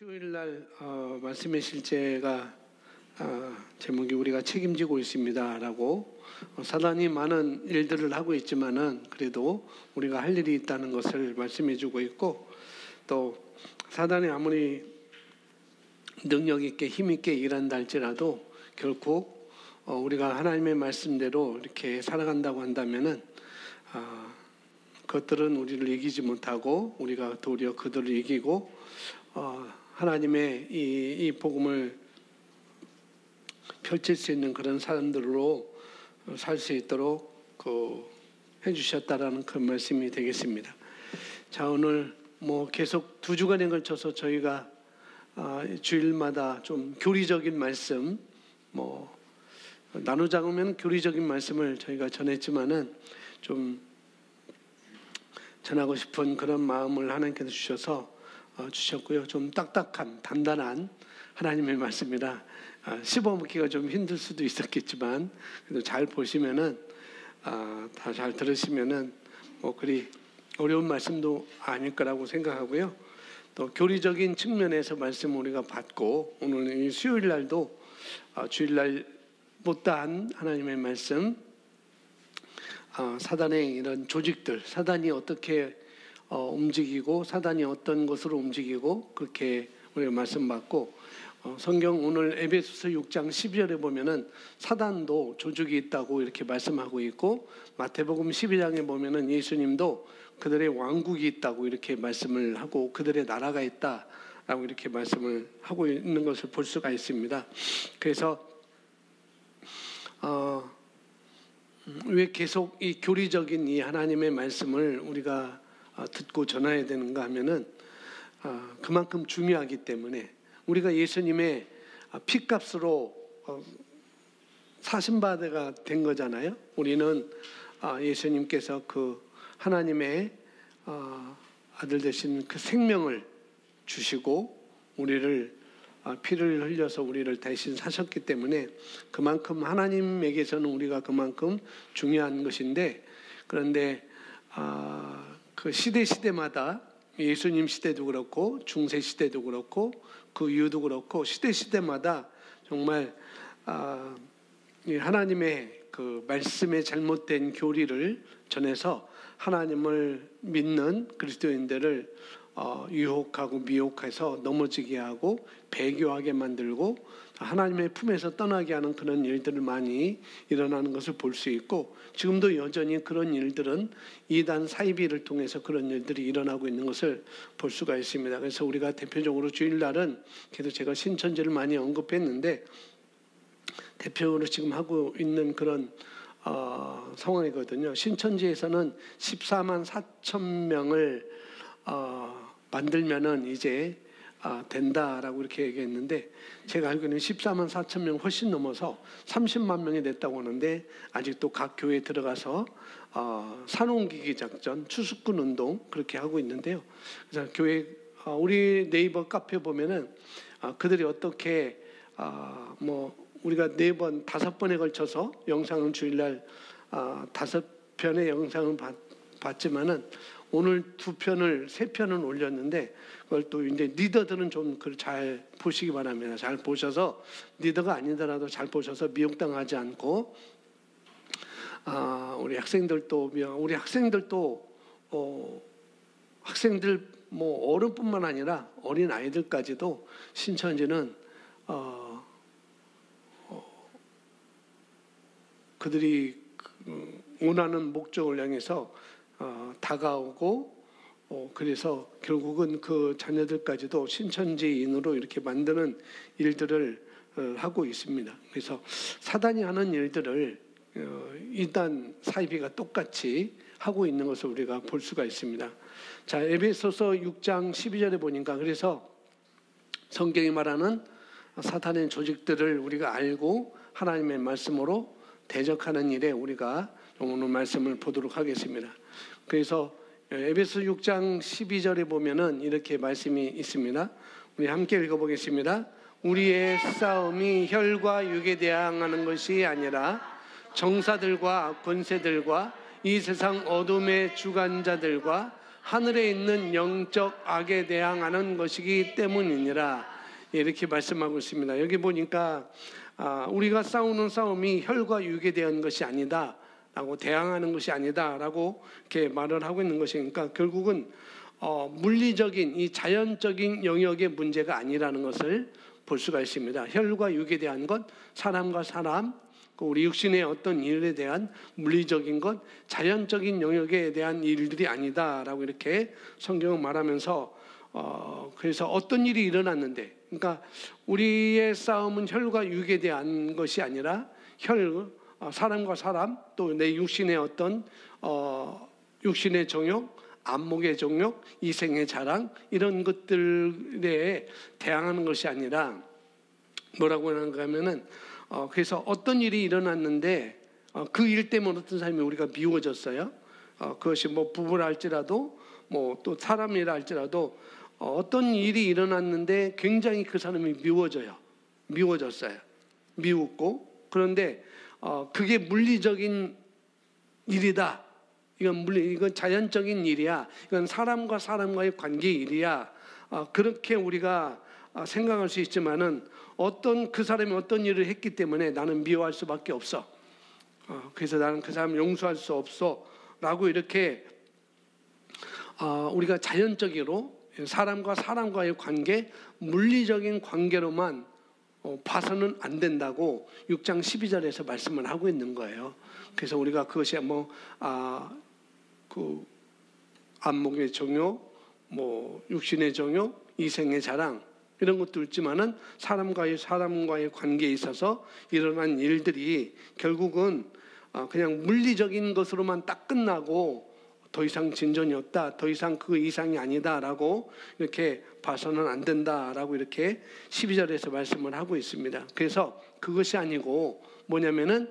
수요일날 말씀의 실제가 제목이 우리가 책임지고 있습니다라고 사단이 많은 일들을 하고 있지만은 그래도 우리가 할 일이 있다는 것을 말씀해주고 있고, 또 사단이 아무리 능력 있게 힘 있게 일한다 할지라도 결국 우리가 하나님의 말씀대로 이렇게 살아간다고 한다면은 그것들은 우리를 이기지 못하고 우리가 도리어 그들을 이기고 하나님의 이 복음을 펼칠 수 있는 그런 사람들로 살 수 있도록 해주셨다라는 그 말씀이 되겠습니다. 자, 오늘 계속 2주간에 걸쳐서 저희가 주일마다 좀 교리적인 말씀, 나누자면 교리적인 말씀을 저희가 전했지만은 좀 전하고 싶은 그런 마음을 하나님께서 주셨고요. 좀 딱딱한 단단한 하나님의 말씀이라 씹어먹기가 좀 힘들 수도 있었겠지만 그래도 잘 보시면은 다 잘 들으시면은 그리 어려운 말씀도 아닐 거라고 생각하고요. 또 교리적인 측면에서 말씀 우리가 받고, 오늘 이 수요일 날도 주일날 못다한 하나님의 말씀, 사단의 이런 조직들, 사단이 어떻게 움직이고 사단이 어떤 것으로 움직이고 그렇게 우리가 말씀 받고, 성경 오늘 에베소서 6장 12절에 보면은 사단도 조직이 있다고 이렇게 말씀하고 있고, 마태복음 12장에 보면은 예수님도 그들의 왕국이 있다고 이렇게 말씀을 하고 그들의 나라가 있다라고 이렇게 말씀을 하고 있는 것을 볼 수가 있습니다. 그래서 왜 계속 이 교리적인 이 하나님의 말씀을 우리가 듣고 전해야 되는가 하면은 그만큼 중요하기 때문에, 우리가 예수님의 피값으로 사신바가 된 거잖아요. 우리는 예수님께서 그 하나님의 아들 되신 그 생명을 주시고 우리를 피를 흘려서 우리를 대신 사셨기 때문에 그만큼 하나님에게서는 우리가 그만큼 중요한 것인데, 그런데 그 시대마다 예수님 시대도 그렇고 중세 시대도 그렇고 그 이후도 그렇고 시대마다 정말 하나님의 그 말씀의 잘못된 교리를 전해서 하나님을 믿는 그리스도인들을 유혹하고 미혹해서 넘어지게 하고 배교하게 만들고 하나님의 품에서 떠나게 하는 그런 일들을 많이 일어나는 것을 볼 수 있고, 지금도 여전히 그런 일들은 이단 사이비를 통해서 그런 일들이 일어나고 있는 것을 볼 수가 있습니다. 그래서 우리가 대표적으로 주일날은 계속 제가 신천지를 많이 언급했는데 대표로 지금 하고 있는 그런 상황이거든요. 신천지에서는 14만 4천 명을 만들면은 이제 된다라고 이렇게 얘기했는데, 제가 알기로는 14만 4천 명 훨씬 넘어서 30만 명이 됐다고 하는데, 아직도 각 교회에 들어가서 산홍기기 작전, 추수꾼 운동 그렇게 하고 있는데요. 그래서 교회 우리 네이버 카페 보면은 그들이 어떻게 우리가 4번 5번에 걸쳐서 영상을 주일날 5편의 영상을 봤지만은 오늘 2편을 3편을 올렸는데, 그걸 또 이제 리더들은 좀 잘 보시기 바랍니다. 잘 보셔서, 리더가 아니더라도 잘 보셔서 미혹당하지 않고, 우리 학생들도 학생들 어른뿐만 아니라 어린 아이들까지도 신천지는 그들이 원하는 목적을 향해서 다가오고, 그래서 결국은 그 자녀들까지도 신천지인으로 이렇게 만드는 일들을 하고 있습니다. 그래서 사단이 하는 일들을 이단 사이비가 똑같이 하고 있는 것을 우리가 볼 수가 있습니다. 자, 에베소서 6장 12절에 보니까, 그래서 성경이 말하는 사탄의 조직들을 우리가 알고 하나님의 말씀으로 대적하는 일에 우리가 오늘 말씀을 보도록 하겠습니다. 그래서 에베소 6장 12절에 보면은 이렇게 말씀이 있습니다. 우리 함께 읽어보겠습니다. 우리의 싸움이 혈과 육에 대항하는 것이 아니라 정사들과 권세들과 이 세상 어둠의 주관자들과 하늘에 있는 영적 악에 대항하는 것이기 때문이니라. 이렇게 말씀하고 있습니다. 여기 보니까 우리가 싸우는 싸움이 혈과 육에 대한 것이 아니다 라고, 대항하는 것이 아니다 라고 이렇게 말을 하고 있는 것이니까 결국은 물리적인 이 자연적인 영역의 문제가 아니라는 것을 볼 수가 있습니다. 혈과 육에 대한 것, 사람과 사람, 우리 육신의 어떤 일에 대한 물리적인 것, 자연적인 영역에 대한 일들이 아니다라고 이렇게 성경은 말하면서 그래서 어떤 일이 일어났는데, 그러니까 우리의 싸움은 혈과 육에 대한 것이 아니라 사람과 사람, 또 내 육신의 어떤 육신의 정욕, 안목의 정욕, 이생의 자랑, 이런 것들에 대항하는 것이 아니라 뭐라고 하는가 하면은 그래서 어떤 일이 일어났는데 그 일 때문에 어떤 사람이 우리가 미워졌어요. 그것이 뭐 부부라 할지라도 뭐 또 사람이라 할지라도 어떤 일이 일어났는데 굉장히 그 사람이 미워졌어요. 미웠고, 그런데 그게 물리적인 일이다. 이건 자연적인 일이야. 이건 사람과 사람과의 관계의 일이야. 그렇게 우리가 생각할 수 있지만은 그 사람이 어떤 일을 했기 때문에 나는 미워할 수밖에 없어. 그래서 나는 그 사람을 용서할 수 없어. 라고 이렇게 우리가 자연적으로 사람과 사람과의 관계, 물리적인 관계로만 봐서는 안 된다고 6장 12절에서 말씀을 하고 있는 거예요. 그래서 우리가 그것이 그 안목의 정욕, 뭐 육신의 정욕, 이생의 자랑, 이런 것도 있지만은 사람과의 관계에 있어서 일어난 일들이 결국은 그냥 물리적인 것으로만 딱 끝나고 더 이상 진전이 없다, 더 이상 그 이상이 아니다라고 이렇게 봐서는 안 된다라고 이렇게 12절에서 말씀을 하고 있습니다. 그래서 그것이 아니고 뭐냐면은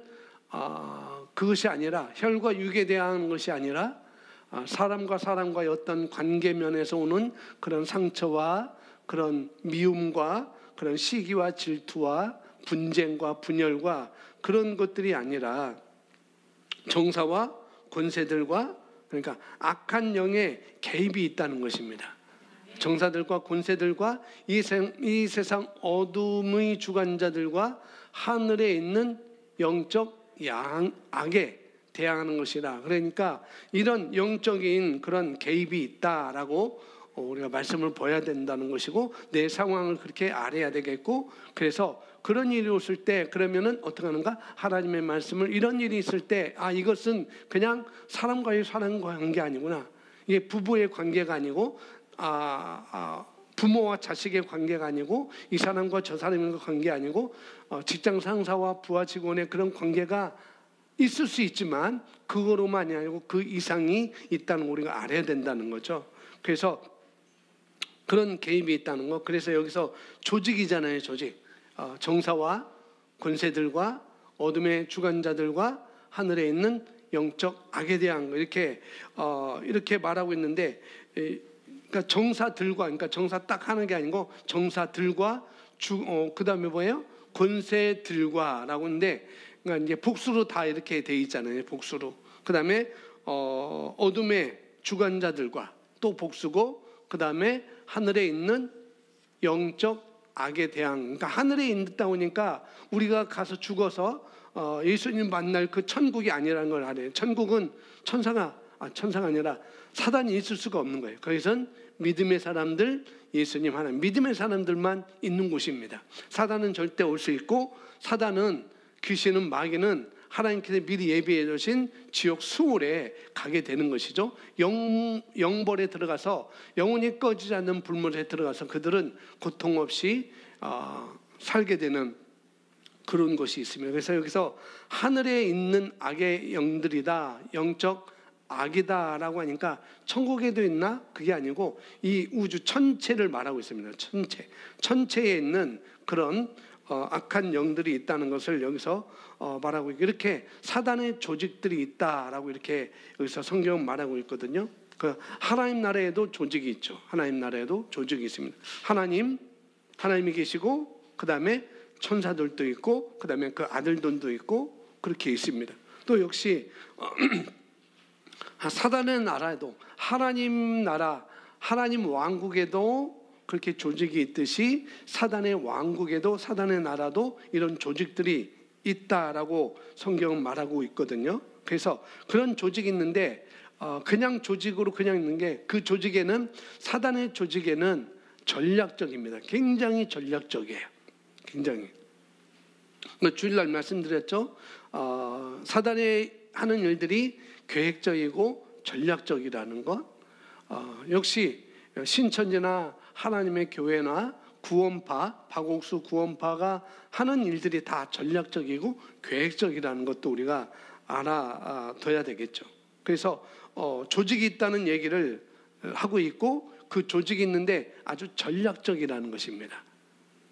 그것이 아니라 혈과 육에 대한 것이 아니라 사람과 사람과의 어떤 관계 면에서 오는 그런 상처와 그런 미움과 그런 시기와 질투와 분쟁과 분열과 그런 것들이 아니라 정사와 권세들과, 그러니까 악한 영의 개입이 있다는 것입니다. 정사들과 권세들과 이 세상 어둠의 주관자들과 하늘에 있는 영적 악에 대항하는 것이라. 그러니까 이런 영적인 그런 개입이 있다라고 우리가 말씀을 봐야 된다는 것이고, 내 상황을 그렇게 알아야 되겠고, 그래서 그런 일이 있을 때 그러면은 어떻게 하는가? 하나님의 말씀을, 이런 일이 있을 때 이것은 그냥 사람과의 관계 아니구나. 이게 부부의 관계가 아니고 부모와 자식의 관계가 아니고 이 사람과 저 사람의 관계 아니고 직장 상사와 부하 직원의 그런 관계가 있을 수 있지만 그거로만이 아니고 그 이상이 있다는 거 우리가 알아야 된다는 거죠. 그래서 그런 개입이 있다는 거. 그래서 여기서 조직이잖아요, 조직. 정사와 권세들과 어둠의 주관자들과 하늘에 있는 영적 악에 대한 거, 이렇게 말하고 있는데, 그러니까 정사들과, 그러니까 정사 딱 하는 게 아니고 정사들과 그 다음에 뭐예요? 권세들과라고 하는데, 그러니까 이제 복수로 다 이렇게 돼 있잖아요, 복수로. 그 다음에 어둠의 주관자들과 또 복수고, 그 다음에 하늘에 있는 영적 악에 대항. 그러니까 하늘에 있다 보니까 우리가 가서 죽어서 예수님 만날 그 천국이 아니라는 걸 알아요. 천국은 천사가 아니라 사단이 있을 수가 없는 거예요. 거기선 믿음의 사람들, 예수님 하나님, 믿음의 사람들만 있는 곳입니다. 사단은 절대 올 수 있고, 사단은, 귀신은, 마귀는 하나님께서 미리 예비해 주신 지옥 수월에 가게 되는 것이죠. 영벌에 들어가서 영원히 꺼지지 않는 불물에 들어가서 그들은 고통 없이 살게 되는 그런 것이 있습니다. 그래서 여기서 하늘에 있는 악의 영들이다, 영적 악이다라고 하니까 천국에도 있나? 그게 아니고 이 우주 전체를 말하고 있습니다. 전체에 있는 그런 악한 영들이 있다는 것을 여기서 말하고 있고, 이렇게 사단의 조직들이 있다라고 이렇게 여기서 성경은 말하고 있거든요. 그 하나님 나라에도 조직이 있죠. 하나님 나라에도 조직이 있습니다. 하나님이 계시고, 그 다음에 천사들도 있고, 그 다음에 그 아들들도 있고, 그렇게 있습니다. 또 역시 사단의 나라에도 하나님 나라, 하나님 왕국에도 그렇게 조직이 있듯이 사단의 왕국에도, 사단의 나라도 이런 조직들이 있다라고 성경은 말하고 있거든요. 그래서 그런 조직이 있는데 그냥 조직으로 그냥 있는 게, 그 조직에는, 사단의 조직에는 전략적입니다. 굉장히 전략적이에요. 굉장히. 주일날 말씀드렸죠. 사단이 하는 일들이 계획적이고 전략적이라는 것. 역시 신천지나 하나님의 교회나 구원파, 박옥수 구원파가 하는 일들이 다 전략적이고 계획적이라는 것도 우리가 알아둬야 되겠죠. 그래서 조직이 있다는 얘기를 하고 있고, 그 조직이 있는데 아주 전략적이라는 것입니다.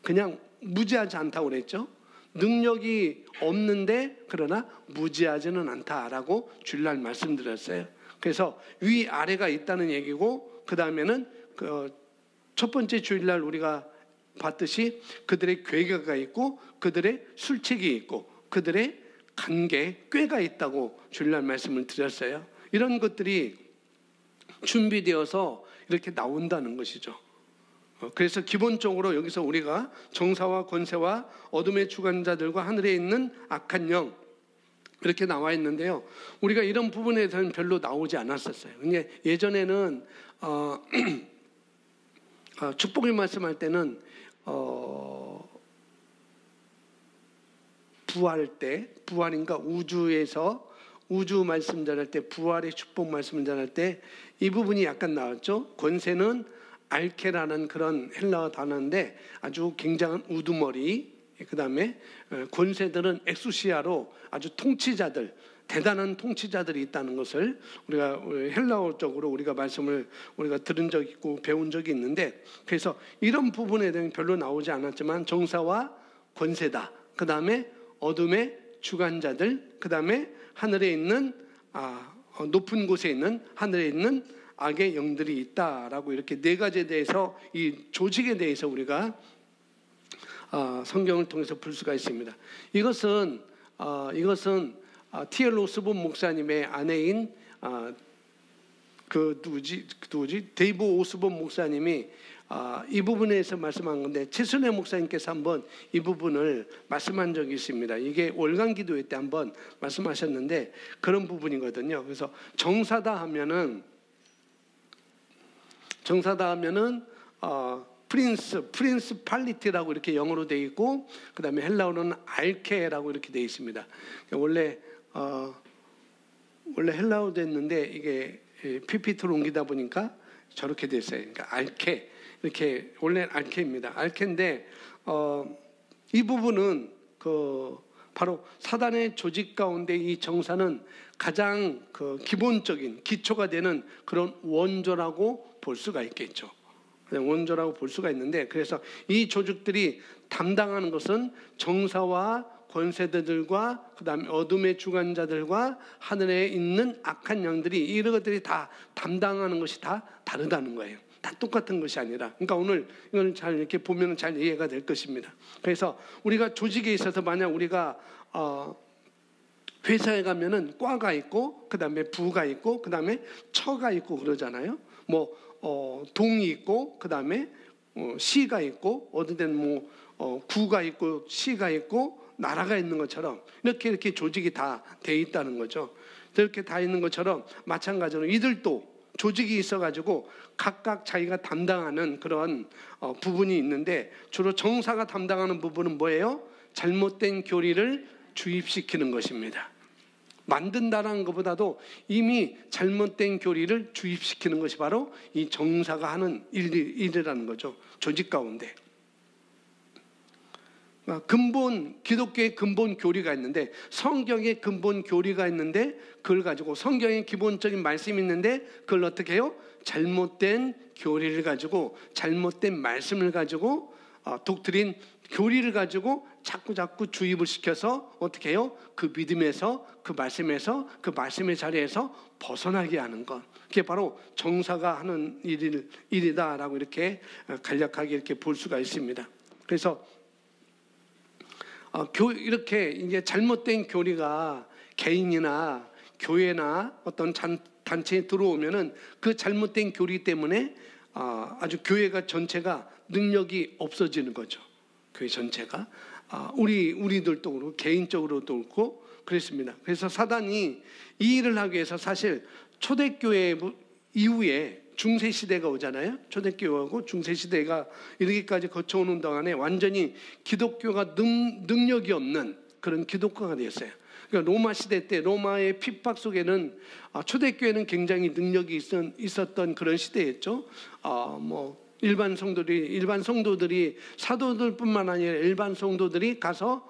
그냥 무지하지 않다고 그랬죠. 능력이 없는데 그러나 무지하지는 않다라고 주일날 말씀드렸어요. 그래서 위아래가 있다는 얘기고, 그 다음에는 첫 번째 주일날 우리가 봤듯이 그들의 괴계가 있고, 그들의 술책이 있고, 그들의 관계, 꾀가 있다고 주일날 말씀을 드렸어요. 이런 것들이 준비되어서 이렇게 나온다는 것이죠. 그래서 기본적으로 여기서 우리가 정사와 권세와 어둠의 주관자들과 하늘에 있는 악한 영, 이렇게 나와 있는데요. 우리가 이런 부분에 대해서는 별로 나오지 않았었어요. 근데 예전에는 축복의 말씀할 때는 부활 때, 부활인가 우주에서 우주 말씀 전할 때, 부활의 축복 말씀 전할 때 이 부분이 약간 나왔죠. 권세는 알케라는 그런 헬라어 단어인데 아주 굉장한 우두머리, 그 다음에 권세들은 엑수시아로 아주 통치자들, 대단한 통치자들이 있다는 것을 우리가 헬라어적으로 우리가 말씀을 우리가 들은 적이 있고 배운 적이 있는데, 그래서 이런 부분에 대해서 별로 나오지 않았지만 정사와 권세다, 그 다음에 어둠의 주관자들, 그 다음에 하늘에 있는 높은 곳에 있는, 하늘에 있는 악의 영들이 있다라고, 이렇게 네 가지에 대해서, 이 조직에 대해서 우리가 성경을 통해서 볼 수가 있습니다. 이것은 T.L. 오스본 목사님의 아내인 데이브 오스본 목사님이 이 부분에서 말씀한 건데, 최순애 목사님께서 한번 이 부분을 말씀한 적이 있습니다. 이게 월간 기도회 때 한번 말씀하셨는데 그런 부분이거든요. 그래서 정사다 하면은 프린스팔리티라고 이렇게 영어로 되어 있고, 그 다음에 헬라어로는 알케라고 이렇게 되어 있습니다. 원래 헬라어로 됐는데 이게 PPT로 옮기다 보니까 저렇게 됐어요. 그러니까 알케, 이렇게 원래 알케입니다. 알케인데 이 부분은 바로 사단의 조직 가운데 이 정사는 가장 기본적인 기초가 되는 그런 원조라고 볼 수가 있겠죠. 원조라고 볼 수가 있는데, 그래서 이 조직들이 담당하는 것은 정사와 권세대들과 그 다음에 어둠의 주관자들과 하늘에 있는 악한 영들이, 이런 것들이 다 담당하는 것이 다 다르다는 거예요. 다 똑같은 것이 아니라. 그러니까 오늘 이걸 잘 이렇게 보면 잘 이해가 될 것입니다. 그래서 우리가 조직에 있어서 만약 우리가 회사에 가면은 과가 있고, 그 다음에 부가 있고, 그 다음에 처가 있고 그러잖아요. 동이 있고, 그 다음에 시가 있고, 어떤 데는 구가 있고, 시가 있고, 나라가 있는 것처럼 이렇게 조직이 다 돼 있다는 거죠. 이렇게 다 있는 것처럼 마찬가지로 이들도 조직이 있어가지고 각각 자기가 담당하는 그런 부분이 있는데, 주로 정사가 담당하는 부분은 뭐예요? 잘못된 교리를 주입시키는 것입니다. 만든다라는 것보다도 이미 잘못된 교리를 주입시키는 것이 바로 이 정사가 하는 일이라는 거죠. 조직 가운데. 기독교의 근본 교리가 있는데, 성경의 근본 교리가 있는데, 그걸 가지고 성경의 기본적인 말씀이 있는데 그걸 어떻게 해요? 잘못된 교리를 가지고, 잘못된 말씀을 가지고, 독트린 교리를 가지고 자꾸 주입을 시켜서 어떻게 해요? 그 믿음에서, 그 말씀에서, 그 말씀의 자리에서 벗어나게 하는 것, 그게 바로 정사가 하는 일이다라고 이렇게 간략하게 이렇게 볼 수가 있습니다. 그래서 이렇게 이제 잘못된 교리가 개인이나 교회나 어떤 단체에 들어오면은 그 잘못된 교리 때문에 아주 교회가 전체가 능력이 없어지는 거죠. 교회 전체가 우리들도 그렇고 개인적으로도 그렇고 그랬습니다. 그래서 사단이 이 일을 하기 위해서 사실 초대교회 이후에 중세시대가 오잖아요. 초대교회하고 중세시대가 이르기까지 거쳐오는 동안에 완전히 기독교가 능력이 없는 그런 기독교가 되었어요. 그러니까 로마 시대 때 로마의 핍박 속에는 초대교회는 굉장히 능력이 있었던 그런 시대였죠. 일반 성도들이 사도들뿐만 아니라 일반 성도들이 가서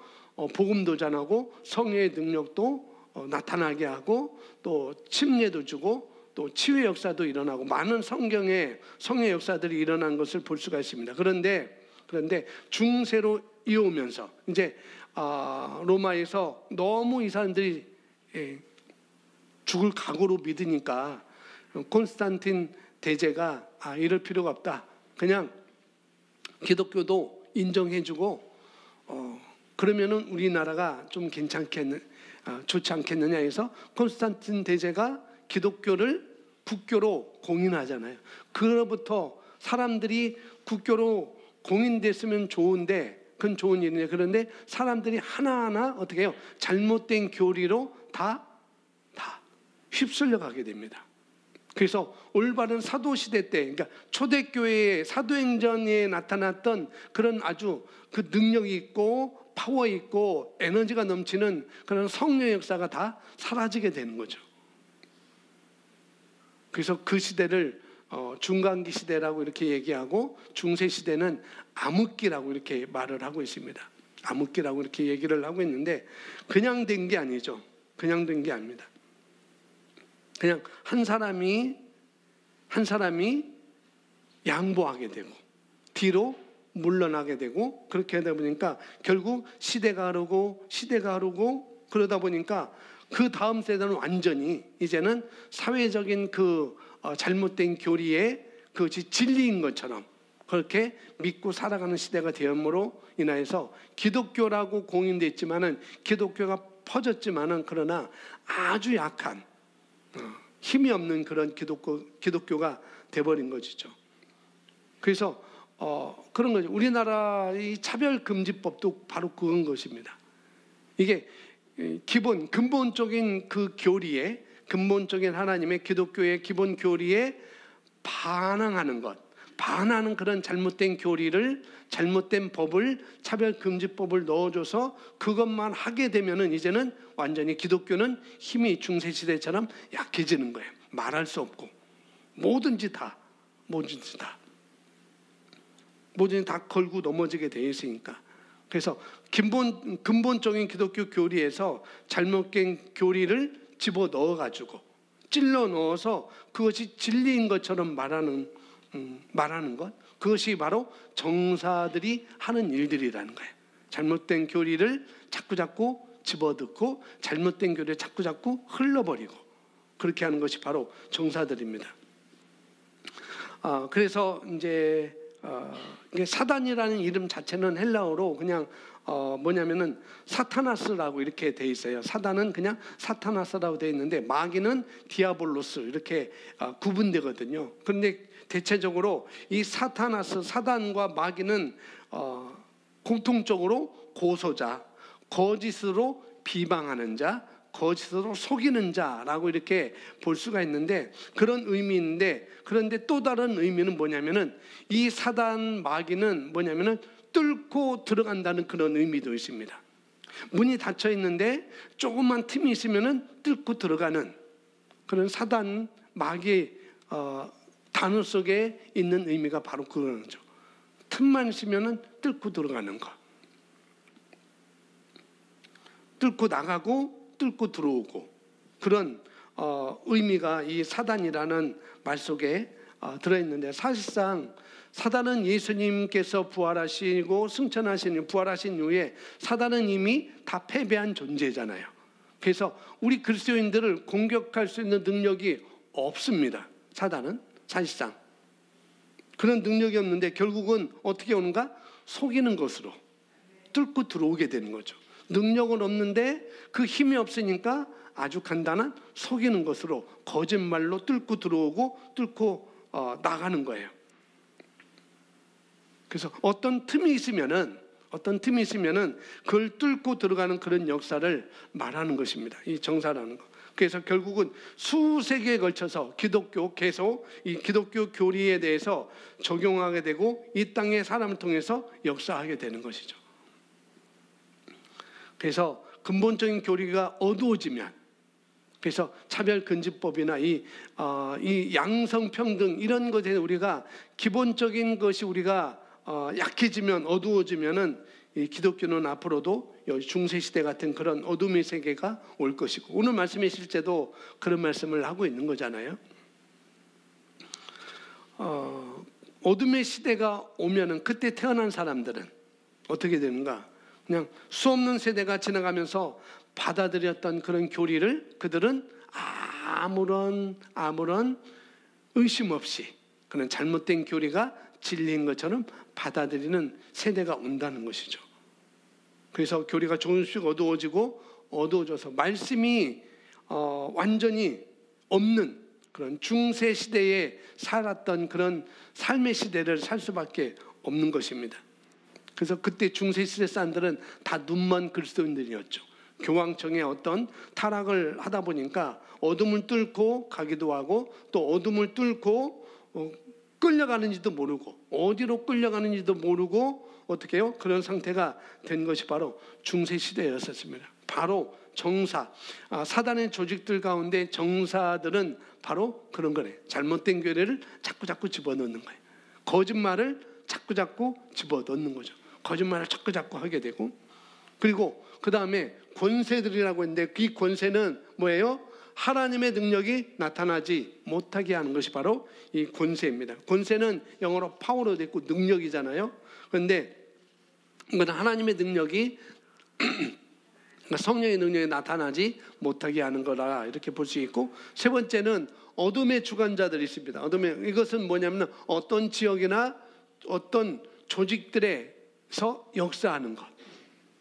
복음도 전하고 성령의 능력도 나타나게 하고 또 침례도 주고 또 치유의 역사도 일어나고 많은 성경의 성의 역사들이 일어난 것을 볼 수가 있습니다. 그런데 중세로 이어오면서 이제 로마에서 너무 이 사람들이 죽을 각오로 믿으니까 콘스탄틴 대제가 이럴 필요가 없다. 그냥 기독교도 인정해주고 그러면은 우리나라가 좀 좋지 않겠느냐 해서 콘스탄틴 대제가 기독교를 국교로 공인하잖아요. 그로부터 사람들이 국교로 공인됐으면 좋은데 그건 좋은 일이에요. 그런데 사람들이 하나하나 어떻게 해요? 잘못된 교리로 다 휩쓸려 가게 됩니다. 그래서 올바른 사도시대 때, 그러니까 초대교회의 사도행전에 나타났던 그런 아주 그 능력이 있고 파워 있고 에너지가 넘치는 그런 성령의 역사가 다 사라지게 되는 거죠. 그래서 그 시대를 중간기 시대라고 이렇게 얘기하고 중세 시대는 암흑기라고 이렇게 말을 하고 있습니다. 암흑기라고 이렇게 얘기를 하고 있는데 그냥 된 게 아니죠. 그냥 된 게 아닙니다. 그냥 한 사람이 양보하게 되고 뒤로 물러나게 되고 그렇게 하다 보니까 결국 시대가 흐르고 그러다 보니까 그 다음 세대는 완전히 이제는 사회적인 그 잘못된 교리에 그것이 진리인 것처럼 그렇게 믿고 살아가는 시대가 되었므로 인하여서 기독교라고 공인됐지만은 기독교가 퍼졌지만은 그러나 아주 약한 힘이 없는 그런 기독교가 돼버린 것이죠. 그래서 그런 거죠. 우리나라의 차별금지법도 바로 그런 것입니다. 이게 근본적인 그 교리에 근본적인 하나님의 기독교의 기본 교리에 반항하는 그런 잘못된 교리를 잘못된 법을 차별금지법을 넣어줘서 그것만 하게 되면은 이제는 완전히 기독교는 힘이 중세시대처럼 약해지는 거예요. 말할 수 없고 뭐든지 다 걸고 넘어지게 되어 있으니까. 그래서 근본적인 기독교 교리에서 잘못된 교리를 집어 넣어가지고 찔러 넣어서 그것이 진리인 것처럼 말하는 것, 그것이 바로 정사들이 하는 일들이라는 거예요. 잘못된 교리를 자꾸 집어넣고 잘못된 교리를 자꾸 흘러버리고 그렇게 하는 것이 바로 정사들입니다. 그래서 이제 이게 사단이라는 이름 자체는 헬라어로 그냥 뭐냐면은 사타나스라고 이렇게 돼 있어요. 사단은 그냥 사타나스라고 돼 있는데 마귀는 디아볼로스 이렇게 구분되거든요. 그런데 대체적으로 이 사단과 마귀는 공통적으로 고소자, 거짓으로 비방하는 자, 거짓으로 속이는 자라고 이렇게 볼 수가 있는데 그런 의미인데 그런데 또 다른 의미는 뭐냐면은 이 사단 마귀는 뭐냐면은 뚫고 들어간다는 그런 의미도 있습니다. 문이 닫혀 있는데 조금만 틈이 있으면은 뚫고 들어가는 그런 사단 마귀의 단어 속에 있는 의미가 바로 그거죠. 틈만 있으면은 뚫고 들어가는 거. 뚫고 나가고 뚫고 들어오고 그런 의미가 이 사단이라는 말 속에 들어있는데 사실상 사단은 예수님께서 부활하시고 승천하신 부활하신 이후에 사단은 이미 다 패배한 존재잖아요. 그래서 우리 그리스도인들을 공격할 수 있는 능력이 없습니다. 사단은 사실상 그런 능력이 없는데 결국은 어떻게 오는가? 속이는 것으로 뚫고 들어오게 되는 거죠. 능력은 없는데 그 힘이 없으니까 아주 간단한 속이는 것으로 거짓말로 뚫고 들어오고 뚫고 나가는 거예요. 그래서 어떤 틈이 있으면은 그걸 뚫고 들어가는 그런 역사를 말하는 것입니다. 이 정사라는 거. 그래서 결국은 수세기에 걸쳐서 계속 이 기독교 교리에 대해서 적용하게 되고 이 땅의 사람을 통해서 역사하게 되는 것이죠. 그래서 근본적인 교리가 어두워지면, 그래서 차별금지법이나 이 양성평등 이런 것에 우리가 기본적인 것이 우리가 약해지면, 어두워지면은 이 기독교는 앞으로도 중세시대 같은 그런 어둠의 세계가 올 것이고, 오늘 말씀의 실제도 그런 말씀을 하고 있는 거잖아요. 어둠의 시대가 오면은 그때 태어난 사람들은 어떻게 되는가? 그냥 수없는 세대가 지나가면서 받아들였던 그런 교리를 그들은 아무런 의심 없이 그런 잘못된 교리가 진리인 것처럼 받아들이는 세대가 온다는 것이죠. 그래서 교리가 조금씩 어두워져서 말씀이 완전히 없는 그런 중세 시대에 살았던 그런 삶의 시대를 살 수밖에 없는 것입니다. 그래서 그때 중세 시대 사람들은 다 눈먼 그리스도인들이었죠. 교황청의 어떤 타락을 하다 보니까 어둠을 뚫고 가기도 하고, 또 어둠을 뚫고 끌려가는지도 모르고, 어디로 끌려가는지도 모르고 어떻게 해요? 그런 상태가 된 것이 바로 중세 시대였었습니다. 바로 정사, 사단의 조직들 가운데 정사들은 바로 그런 거래요. 잘못된 교리를 자꾸 집어넣는 거예요. 거짓말을 자꾸 집어넣는 거죠. 거짓말을 자꾸 하게 되고, 그리고 그 다음에 권세들이라고 했는데, 이 권세는 뭐예요? 하나님의 능력이 나타나지 못하게 하는 것이 바로 이 권세입니다. 권세는 영어로 파워로 되어 있고 능력이잖아요. 그런데 이건 하나님의 능력이 성령의 능력이 나타나지 못하게 하는 거라 이렇게 볼 수 있고, 세 번째는 어둠의 주관자들이 있습니다. 이것은 뭐냐면 어떤 지역이나 어떤 조직들에서 역사하는 것,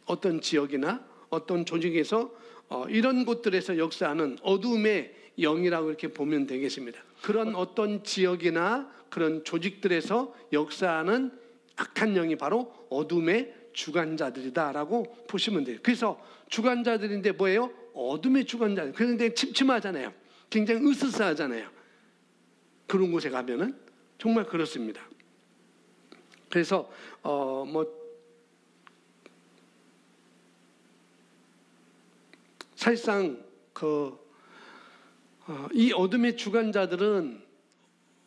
어떤 지역이나 어떤 조직에서 이런 곳들에서 역사하는 어둠의 영이라고 이렇게 보면 되겠습니다. 그런 어떤 지역이나 그런 조직들에서 역사하는 악한 영이 바로 어둠의 주관자들이다라고 보시면 돼요. 그래서 주관자들인데 뭐예요? 어둠의 주관자들. 그런데 침침하잖아요. 굉장히 으스스하잖아요. 그런 곳에 가면은 정말 그렇습니다. 그래서 사실상 이 어둠의 주관자들은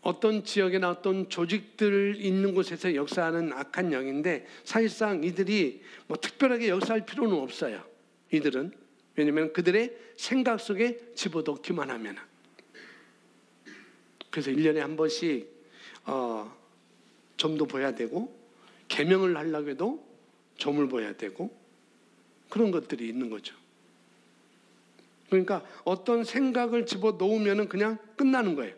어떤 지역이나 어떤 조직들 있는 곳에서 역사하는 악한 영인데, 사실상 이들이 특별하게 역사할 필요는 없어요. 이들은 왜냐하면 그들의 생각 속에 집어넣기만 하면. 그래서 1년에 한 번씩 점도 보여야 되고, 계명을 하려고 해도 점을 보여야 되고, 그런 것들이 있는 거죠. 그러니까 어떤 생각을 집어넣으면 그냥 끝나는 거예요.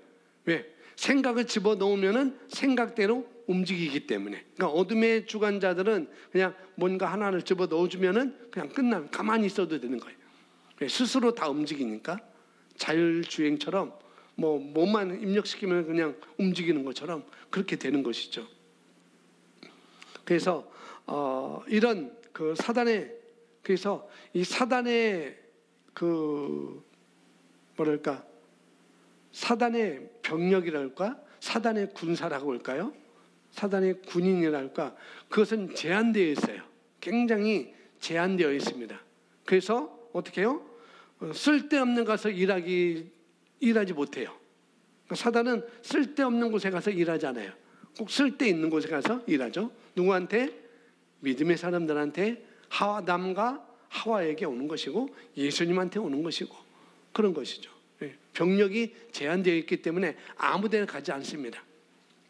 왜? 생각을 집어넣으면 생각대로 움직이기 때문에. 그러니까 어둠의 주관자들은 그냥 뭔가 하나를 집어넣어주면 그냥 가만히 있어도 되는 거예요. 스스로 다 움직이니까, 자율주행처럼 몸만 입력시키면 그냥 움직이는 것처럼 그렇게 되는 것이죠. 그래서 이런 그래서 이 사단의 사단의 병력이랄까, 사단의 군사라고 할까요? 사단의 군인이랄까, 그것은 제한되어 있어요. 굉장히 제한되어 있습니다. 그래서 어떻게 해요? 쓸데없는 가서 일하지 못해요. 사단은 쓸데없는 곳에 가서 일하지 않아요. 꼭 쓸데있는 곳에 가서 일하죠. 누구한테? 믿음의 사람들한테, 남과 하와에게 오는 것이고, 예수님한테 오는 것이고, 그런 것이죠. 병력이 제한되어 있기 때문에 아무 데나 가지 않습니다.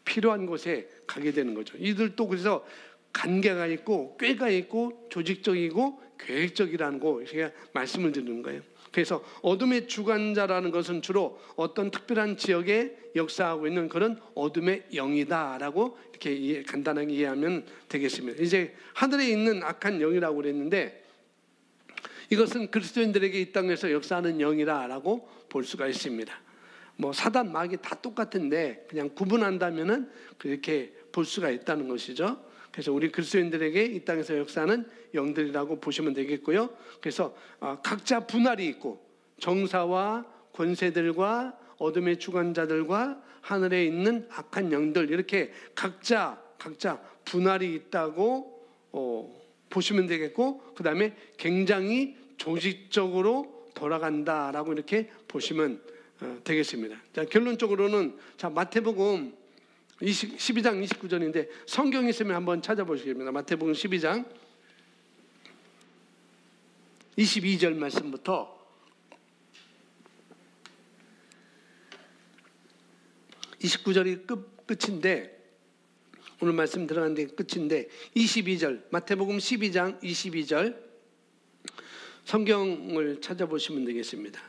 필요한 곳에 가게 되는 거죠. 이들도 그래서 관계가 있고 꾀가 있고 조직적이고 계획적이라는 거 제가 말씀을 드리는 거예요. 그래서 어둠의 주관자라는 것은 주로 어떤 특별한 지역에 역사하고 있는 그런 어둠의 영이다라고 이렇게 간단하게 이해하면 되겠습니다. 이제 하늘에 있는 악한 영이라고 그랬는데, 이것은 그리스도인들에게 이 땅에서 역사하는 영이라고 볼 수가 있습니다. 뭐 사단 마귀 다 똑같은데 그냥 구분한다면은 그렇게 볼 수가 있다는 것이죠. 그래서 우리 그리스도인들에게 이 땅에서 역사하는 영들이라고 보시면 되겠고요. 그래서 각자 분할이 있고 정사와 권세들과 어둠의 주관자들과 하늘에 있는 악한 영들 이렇게 각자 분할이 있다고 보시면 되겠고, 그 다음에 굉장히 조직적으로 돌아간다라고 이렇게 보시면 되겠습니다. 자, 결론적으로는 자, 마태복음 12장 29절인데 성경이 있으면 한번 찾아보시겠습니다. 마태복음 12장 22절 말씀부터 29절이 끝인데, 오늘 말씀 들어간 데 끝인데 22절, 마태복음 12장 22절 성경을 찾아보시면 되겠습니다.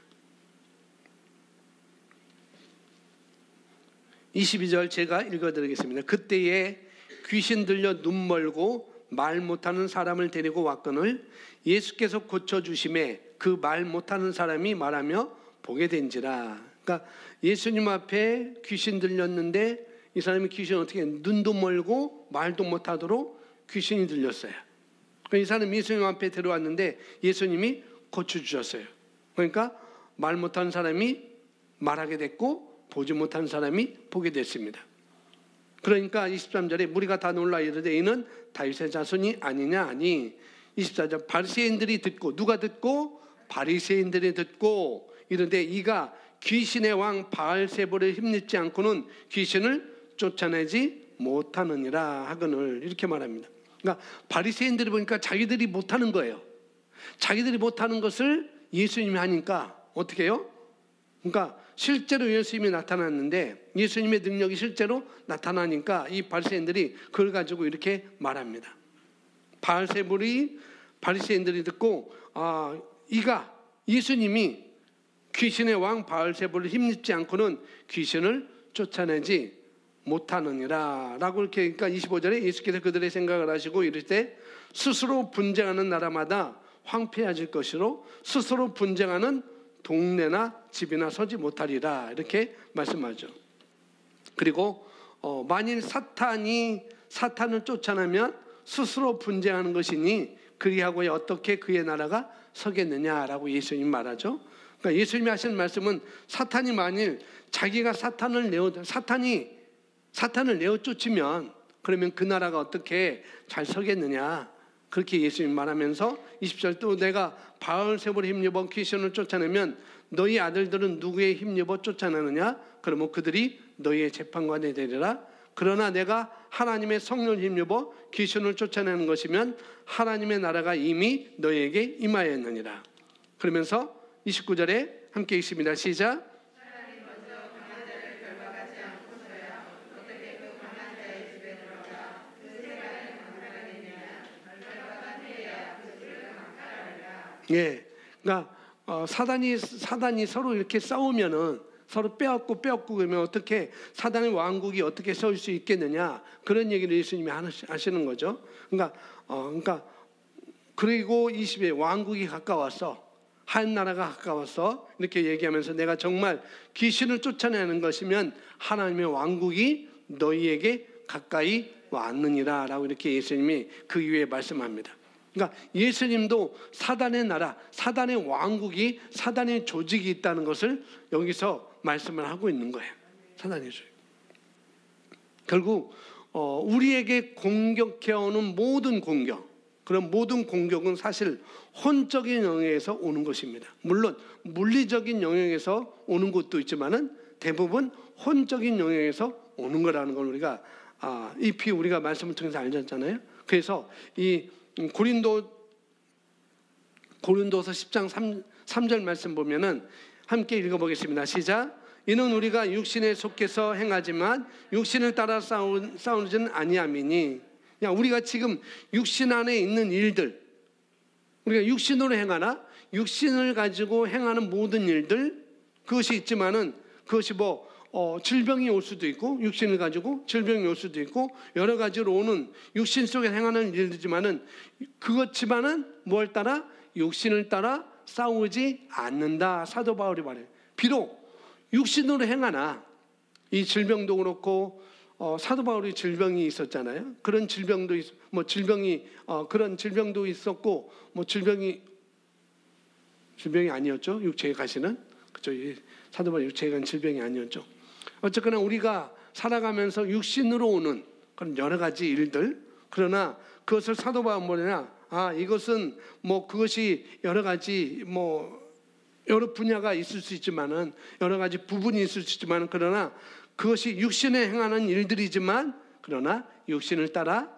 22절 제가 읽어드리겠습니다. 그때에 귀신 들려 눈 멀고 말 못하는 사람을 데리고 왔거늘 예수께서 고쳐주심에 그 말 못하는 사람이 말하며 보게 된지라. 그러니까 예수님 앞에 귀신 들렸는데 이 사람이 귀신 어떻게 눈도 멀고 말도 못하도록 귀신이 들렸어요. 이 사람이 예수님 앞에 들어왔는데 예수님이 고쳐주셨어요. 그러니까 말 못하는 사람이 말하게 됐고 보지 못한 사람이 보게 됐습니다. 그러니까 23절에 무리가 다 놀라 이르되 이는 다윗의 자손이 아니냐 하니, 24절 바리새인들이 듣고, 누가 듣고? 바리새인들이 듣고 이르되 이가 귀신의 왕 바알세불을 힘입지 않고는 귀신을 쫓아내지 못하느니라 하거늘, 이렇게 말합니다. 그러니까 바리새인들이 보니까 자기들이 못하는 거예요. 자기들이 못하는 것을 예수님이 하니까 어떻게 해요? 그러니까 실제로 예수님이 나타났는데 예수님의 능력이 실제로 나타나니까 이 바리새인들이 그걸 가지고 이렇게 말합니다. 바알세불이, 바리새인들이 듣고 이가 예수님이 귀신의 왕 바알세불을 힘입지 않고는 귀신을 쫓아내지 못하느니라 라고 이렇게, 그러니까 25절에 예수께서 그들의 생각을 하시고 이르되 스스로 분쟁하는 나라마다 황폐해질 것이로 스스로 분쟁하는 동네나 집이나 서지 못하리라, 이렇게 말씀하죠. 그리고 만일 사탄을 쫓아내면 스스로 분쟁하는 것이니 그리하고야 어떻게 그의 나라가 서겠느냐라고 예수님 말하죠. 그러니까 예수님이 하시는 말씀은 사탄이 만일 자기가 사탄을 내어 쫓으면 그러면 그 나라가 어떻게 잘 서겠느냐, 그렇게 예수님 말하면서 20절 또 내가 바알세불에 힘입어 귀신을 쫓아내면 너희 아들들은 누구에 힘입어 쫓아내느냐, 그러면 그들이 너희의 재판관이 되리라. 그러나 내가 하나님의 성령을 힘입어 귀신을 쫓아내는 것이면 하나님의 나라가 이미 너희에게 임하였느니라. 그러면서 29절에 함께 읽습니다. 시작. 예, 그러니까 사단이 서로 이렇게 싸우면은 서로 빼앗고 그러면 어떻게 사단의 왕국이 어떻게 설 수 있겠느냐, 그런 얘기를 예수님이 하시는 거죠. 그러니까 그리고 20에 왕국이 가까웠어, 한 나라가 가까웠어, 이렇게 얘기하면서 내가 정말 귀신을 쫓아내는 것이면 하나님의 왕국이 너희에게 가까이 왔느니라 라고 이렇게 예수님이 그 이후에 말씀합니다. 그러니까 예수님도 사단의 나라, 사단의 왕국이, 사단의 조직이 있다는 것을 여기서 말씀을 하고 있는 거예요. 사단의 조직. 결국 우리에게 공격해오는 모든 공격, 그런 모든 공격은 사실 혼적인 영역에서 오는 것입니다. 물론 물리적인 영역에서 오는 것도 있지만은 대부분 혼적인 영역에서 오는 거라는 걸 우리가 이피 우리가 말씀을 통해서 알렸잖아요. 그래서 이 고린도서 10장 3절 말씀 보면은 함께 읽어보겠습니다. 시작. 이는 우리가 육신에 속해서 행하지만 육신을 따라 싸우지는 아니함이니, 우리가 지금 육신 안에 있는 일들, 우리가 육신으로 행하나 육신을 가지고 행하는 모든 일들, 그것이 있지만은 그것이 질병이 올 수도 있고, 육신을 가지고 질병이 올 수도 있고, 여러 가지로 오는 육신 속에 행하는 일이지만은 그렇지만은 뭘 따라? 육신을 따라 싸우지 않는다. 사도 바울이 말해요. 비록 육신으로 행하나, 이 질병도 그렇고 사도 바울이 질병이 있었잖아요. 그런 질병도 그런 질병도 있었고, 질병이 아니었죠. 육체에 가시는, 그렇죠. 사도 바울 육체에 간 질병이 아니었죠. 어쨌거나 우리가 살아가면서 육신으로 오는 그런 여러 가지 일들, 그러나 그것을 사도 바울은 뭐냐? 이것은 그것이 여러 가지 여러 분야가 있을 수 있지만은, 여러 가지 부분이 있을 수 있지만은, 그러나 그것이 육신에 행하는 일들이지만, 그러나 육신을 따라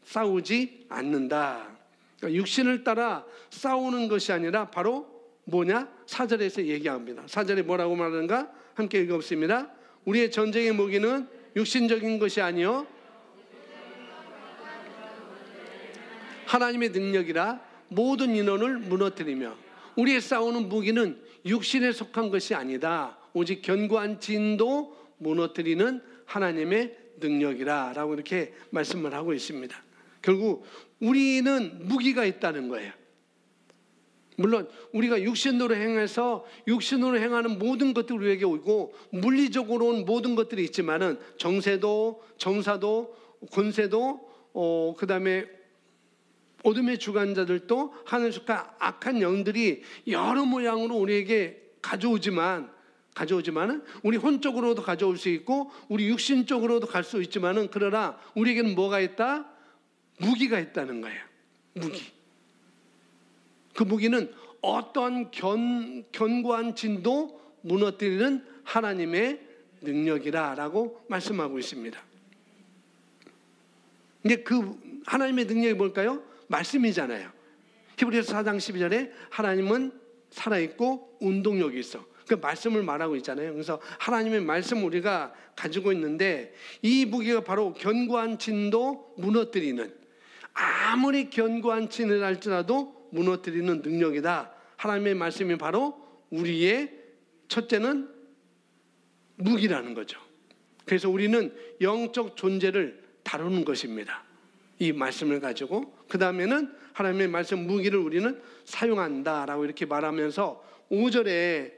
싸우지 않는다. 그러니까 육신을 따라 싸우는 것이 아니라 바로 뭐냐? 4절에서 얘기합니다. 4절에 뭐라고 말하는가? 함께 읽어보겠습니다. 우리의 전쟁의 무기는 육신적인 것이 아니요 하나님의 능력이라 모든 인원을 무너뜨리며. 우리의 싸우는 무기는 육신에 속한 것이 아니다. 오직 견고한 진도 무너뜨리는 하나님의 능력이라 라고 이렇게 말씀을 하고 있습니다. 결국 우리는 무기가 있다는 거예요. 물론 우리가 육신으로 행해서 육신으로 행하는 모든 것들이 우리에게 오고, 물리적으로 온 모든 것들이 있지만은, 정세도, 정사도, 권세도, 그 다음에 어둠의 주관자들도, 하늘과 악한 영들이 여러 모양으로 우리에게 가져오지만은, 우리 혼적으로도 가져올 수 있고 우리 육신적으로도 갈 수 있지만은, 그러나 우리에게는 뭐가 있다? 무기가 있다는 거예요. 무기. 그 무기는 어떤 견고한 진도 무너뜨리는 하나님의 능력이라 라고 말씀하고 있습니다. 근데 그 하나님의 능력이 뭘까요? 말씀이잖아요. 히브리서 4장 12절에 하나님은 살아있고 운동력이 있어. 그 말씀을 말하고 있잖아요. 그래서 하나님의 말씀 우리가 가지고 있는데, 이 무기가 바로 견고한 진도 무너뜨리는, 아무리 견고한 진을 할지라도 무너뜨리는 능력이다. 하나님의 말씀이 바로 우리의 첫째는 무기라는 거죠. 그래서 우리는 영적 존재를 다루는 것입니다. 이 말씀을 가지고 그 다음에는 하나님의 말씀 무기를 우리는 사용한다라고 이렇게 말하면서 5절에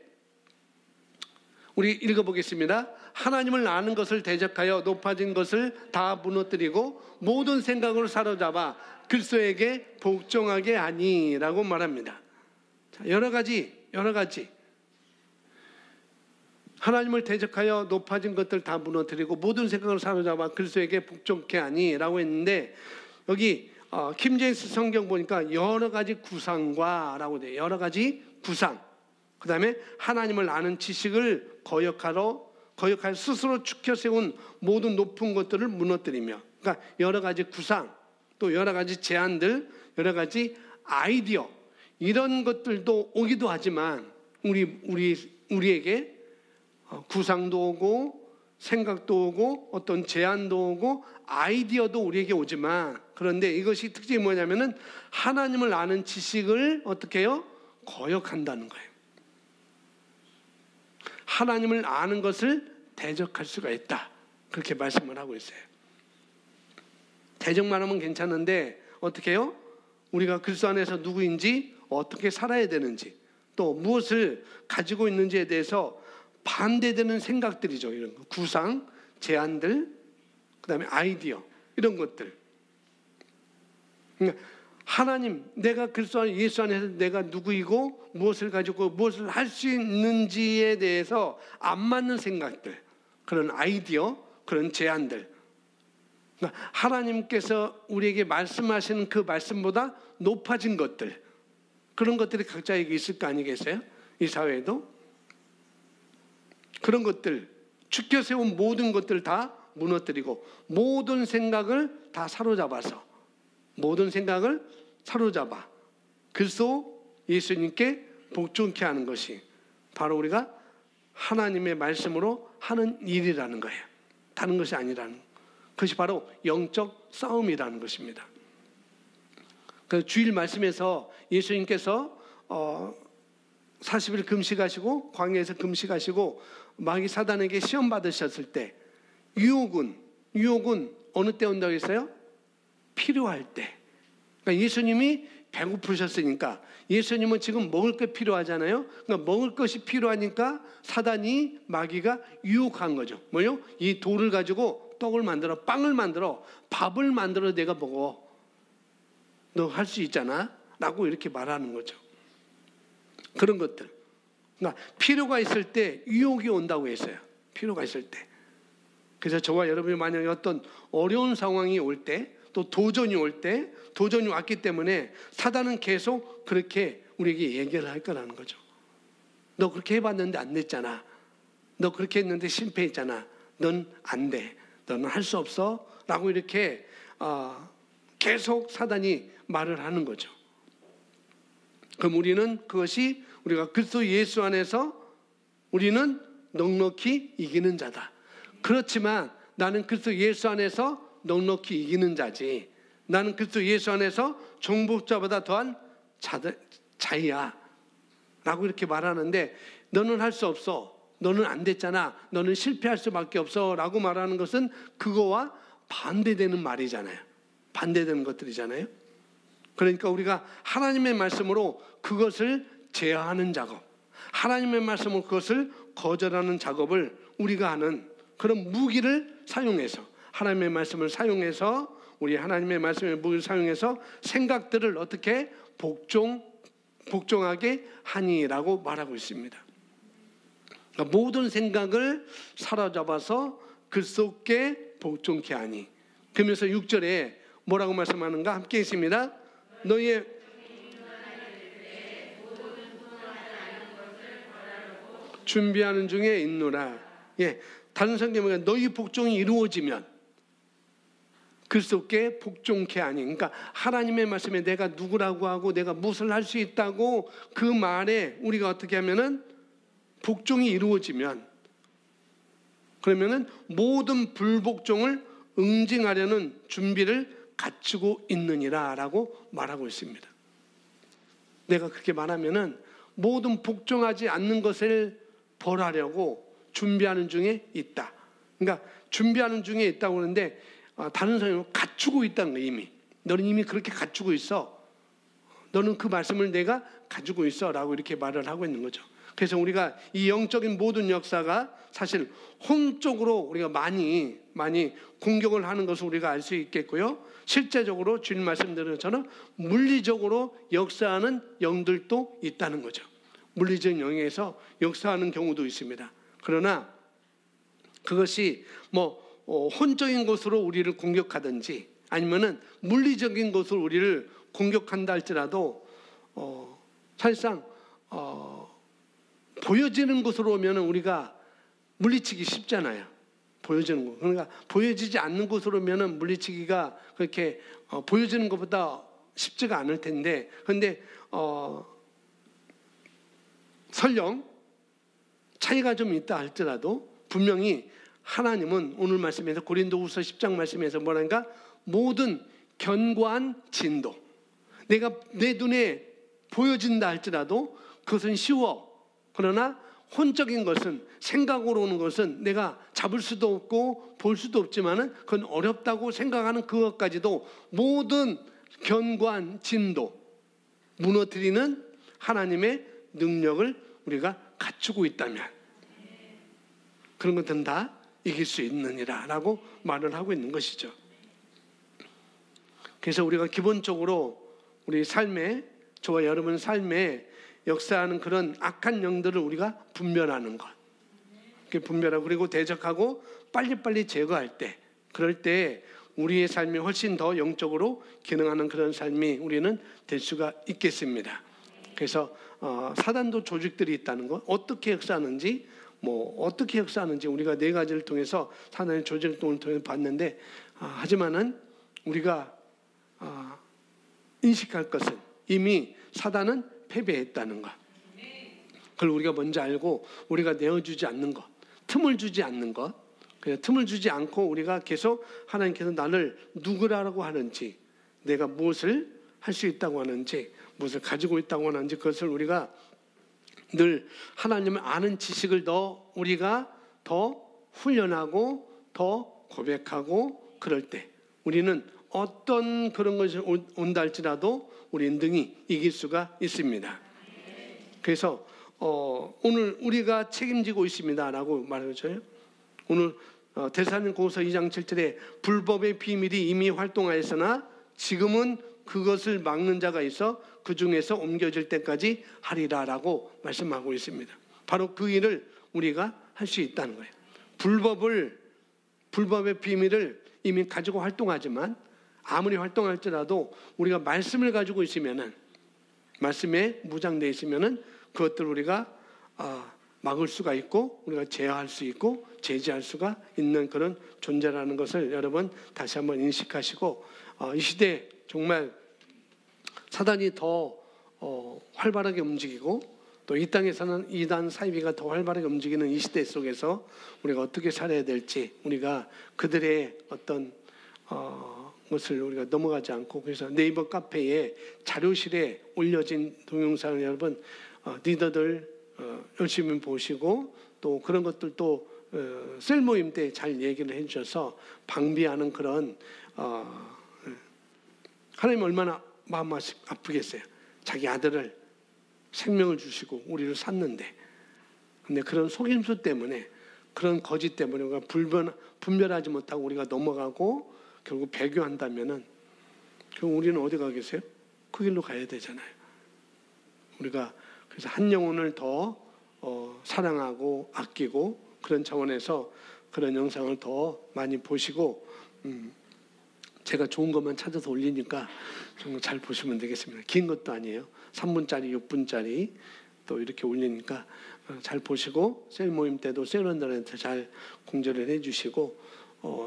우리 읽어보겠습니다. 하나님을 아는 것을 대적하여 높아진 것을 다 무너뜨리고 모든 생각으로 사로잡아 그리스도에게 복종하게 하니라고 말합니다. 여러 가지 하나님을 대적하여 높아진 것들 다 무너뜨리고 모든 생각을 사로잡아 그리스도에게 복종케 하니라고 했는데, 여기 킹제임스 성경 보니까 여러 가지 구상과라고 돼요. 여러 가지 구상. 그 다음에 하나님을 아는 지식을 거역하여 스스로 축혀 세운 모든 높은 것들을 무너뜨리며. 그러니까 여러 가지 구상, 또 여러 가지 제안들, 여러 가지 아이디어, 이런 것들도 오기도 하지만, 우리에게 구상도 오고 생각도 오고 어떤 제안도 오고 아이디어도 우리에게 오지만, 그런데 이것이 특징이 뭐냐면은 하나님을 아는 지식을 어떻게 해요? 거역한다는 거예요. 하나님을 아는 것을 대적할 수가 있다. 그렇게 말씀을 하고 있어요. 대적만 하면 괜찮은데 어떻게 해요? 우리가 그리스도 안에서 누구인지, 어떻게 살아야 되는지, 또 무엇을 가지고 있는지에 대해서 반대되는 생각들이죠. 이런 거. 구상, 제안들, 그 다음에 아이디어, 이런 것들. 그러니까 하나님, 내가 그리스도 안에, 예수 안에서 내가 누구이고 무엇을 가지고 무엇을 할 수 있는지에 대해서 안 맞는 생각들, 그런 아이디어, 그런 제안들. 그러니까 하나님께서 우리에게 말씀하시는 그 말씀보다 높아진 것들, 그런 것들이 각자에게 있을 거 아니겠어요? 이 사회에도. 그런 것들, 축겨 세운 모든 것들 다 무너뜨리고 모든 생각을 다 사로잡아서, 모든 생각을 사로잡아 그리스도 예수님께 복종케 하는 것이 바로 우리가 하나님의 말씀으로 하는 일이라는 거예요. 다른 것이 아니라는, 그것이 바로 영적 싸움이라는 것입니다. 그 주일 말씀에서 예수님께서 40일 금식하시고 광야에서 금식하시고 마귀 사단에게 시험 받으셨을 때 유혹은 어느 때 온다고 했어요? 필요할 때. 그러니까 예수님이 배고프셨으니까 예수님은 지금 먹을 게 필요하잖아요. 그러니까 먹을 것이 필요하니까 사단이 마귀가 유혹한 거죠. 뭐요? 이 돌을 가지고 떡을 만들어, 빵을 만들어, 밥을 만들어 내가 먹어. 너 할 수 있잖아. 라고 이렇게 말하는 거죠. 그런 것들. 그러니까 필요가 있을 때 유혹이 온다고 했어요. 필요가 있을 때. 그래서 저와 여러분이 만약에 어떤 어려운 상황이 올 때, 또 도전이 올 때, 도전이 왔기 때문에 사단은 계속 그렇게 우리에게 얘기를 할 거라는 거죠. 너 그렇게 해봤는데 안 됐잖아. 너 그렇게 했는데 실패했잖아. 넌 안 돼. 너는 할 수 없어. 라고 이렇게 계속 사단이 말을 하는 거죠. 그럼 우리는 그것이 우리가 그리스도 예수 안에서 우리는 넉넉히 이기는 자다. 그렇지만 나는 그리스도 예수 안에서 넉넉히 이기는 자지. 나는 그리스도 예수 안에서 정복자보다 더한 자이야. 라고 이렇게 말하는데 너는 할 수 없어. 너는 안 됐잖아. 너는 실패할 수밖에 없어. 라고 말하는 것은 그거와 반대되는 말이잖아요. 반대되는 것들이잖아요. 그러니까 우리가 하나님의 말씀으로 그것을 제어하는 작업, 하나님의 말씀으로 그것을 거절하는 작업을 우리가 하는 그런 무기를 사용해서, 하나님의 말씀을 사용해서, 우리 하나님의 말씀의 무기를 사용해서 생각들을 어떻게 복종하게 하니라고 말하고 있습니다. 그러니까 모든 생각을 사로잡아서 그리스도께 복종케 하니. 그러면서 6절에 뭐라고 말씀하는가? 함께 있습니다. 너희의 준비하는 중에 있노라. 예, 다른 성경에 너희 복종이 이루어지면 그리스도께 복종케 하니. 그러니까 하나님의 말씀에 내가 누구라고 하고 내가 무엇을 할 수 있다고 그 말에 우리가 어떻게 하면은 복종이 이루어지면, 그러면은 모든 불복종을 응징하려는 준비를 갖추고 있느니라 라고 말하고 있습니다. 내가 그렇게 말하면은 모든 복종하지 않는 것을 벌하려고 준비하는 중에 있다. 그러니까 준비하는 중에 있다고 하는데 다른 사람은 갖추고 있다는 거예요. 이미 너는 이미 그렇게 갖추고 있어. 너는 그 말씀을 내가 가지고 있어 라고 이렇게 말을 하고 있는 거죠. 그래서 우리가 이 영적인 모든 역사가 사실 혼적으로 우리가 많이 공격을 하는 것을 우리가 알 수 있겠고요. 실제적으로 주님 말씀대로 저는 물리적으로 역사하는 영들도 있다는 거죠. 물리적 영에서 역사하는 경우도 있습니다. 그러나 그것이 혼적인 것으로 우리를 공격하든지 아니면은 물리적인 것으로 우리를 공격한다 할지라도 사실상 보여지는 것으로 오면 우리가 물리치기 쉽잖아요. 보여지는 거. 그러니까 보여지지 않는 것으로 오면 물리치기가 그렇게 보여지는 것보다 쉽지가 않을 텐데, 그런데 설령 차이가 좀 있다 할지라도 분명히 하나님은 오늘 말씀에서 고린도후서 10장 말씀에서 뭐랄까, 모든 견고한 진도, 내가 내 눈에 보여진다 할지라도 그것은 쉬워. 그러나 혼적인 것은, 생각으로 오는 것은 내가 잡을 수도 없고 볼 수도 없지만은 그건 어렵다고 생각하는 그것까지도 모든 견고한 진도, 무너뜨리는 하나님의 능력을 우리가 갖추고 있다면 그런 것들은 다 이길 수 있느니라 라고 말을 하고 있는 것이죠. 그래서 우리가 기본적으로 우리 삶에, 저와 여러분 삶에 역사하는 그런 악한 영들을 우리가 분별하는 것, 분별하고 그리고 대적하고 빨리빨리 제거할 때, 그럴 때 우리의 삶이 훨씬 더 영적으로 기능하는 그런 삶이 우리는 될 수가 있겠습니다. 그래서 사단도 조직들이 있다는 것, 어떻게 역사하는지, 어떻게 역사하는지 우리가 네 가지를 통해서 사단의 조직을 통해서 봤는데, 하지만은 우리가 인식할 것은 이미 사단은 패배했다는 것. 그걸 우리가 먼저 알고 우리가 내어주지 않는 것, 틈을 주지 않는 것, 틈을 주지 않고 우리가 계속 하나님께서 나를 누구라고 하는지, 내가 무엇을 할 수 있다고 하는지, 무엇을 가지고 있다고 하는지, 그것을 우리가 늘 하나님을 아는 지식을 우리가 더 훈련하고 더 고백하고 그럴 때 우리는 어떤 그런 것이 온다 할지라도 우리는 능히 이길 수가 있습니다. 그래서 오늘 우리가 책임지고 있습니다라고 말해줘요. 오늘 데살로니가서 2장 7절에 불법의 비밀이 이미 활동하였으나 지금은 그것을 막는 자가 있어 그 중에서 옮겨질 때까지 하리라라고 말씀하고 있습니다. 바로 그 일을 우리가 할 수 있다는 거예요. 불법의 비밀을 이미 가지고 활동하지만 아무리 활동할지라도 우리가 말씀을 가지고 있으면은, 말씀에 무장되어 있으면은 그것들을 우리가 막을 수가 있고 우리가 제어할 수 있고 제지할 수가 있는 그런 존재라는 것을 여러분 다시 한번 인식하시고, 이 시대에 정말 사단이 더 활발하게 움직이고 또 이 땅에서는 이단 사이비가 더 활발하게 움직이는 이 시대 속에서 우리가 어떻게 살아야 될지, 우리가 그들의 어떤 것을 우리가 넘어가지 않고, 그래서 네이버 카페에 자료실에 올려진 동영상을 여러분 리더들 열심히 보시고 또 그런 것들도 셀 모임 때 잘 얘기를 해주셔서 방비하는 그런 하나님 얼마나 마음 아프겠어요. 자기 아들을 생명을 주시고 우리를 샀는데, 근데 그런 속임수 때문에, 그런 거짓 때문에 우리가 분별하지 못하고 우리가 넘어가고 결국 배교한다면은 결국 우리는 어디 가겠어요? 그 길로 가야 되잖아요. 우리가 그래서 한 영혼을 더 사랑하고 아끼고 그런 차원에서 그런 영상을 더 많이 보시고, 제가 좋은 것만 찾아서 올리니까 좀 잘 보시면 되겠습니다. 긴 것도 아니에요. 3분짜리, 6분짜리 또 이렇게 올리니까 잘 보시고, 셀 모임 때도 셀원들한테 잘 공지를 해주시고,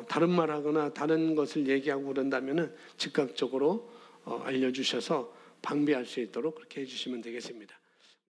다른 말하거나 다른 것을 얘기하고 그런다면은 즉각적으로 알려주셔서 방비할 수 있도록 그렇게 해주시면 되겠습니다.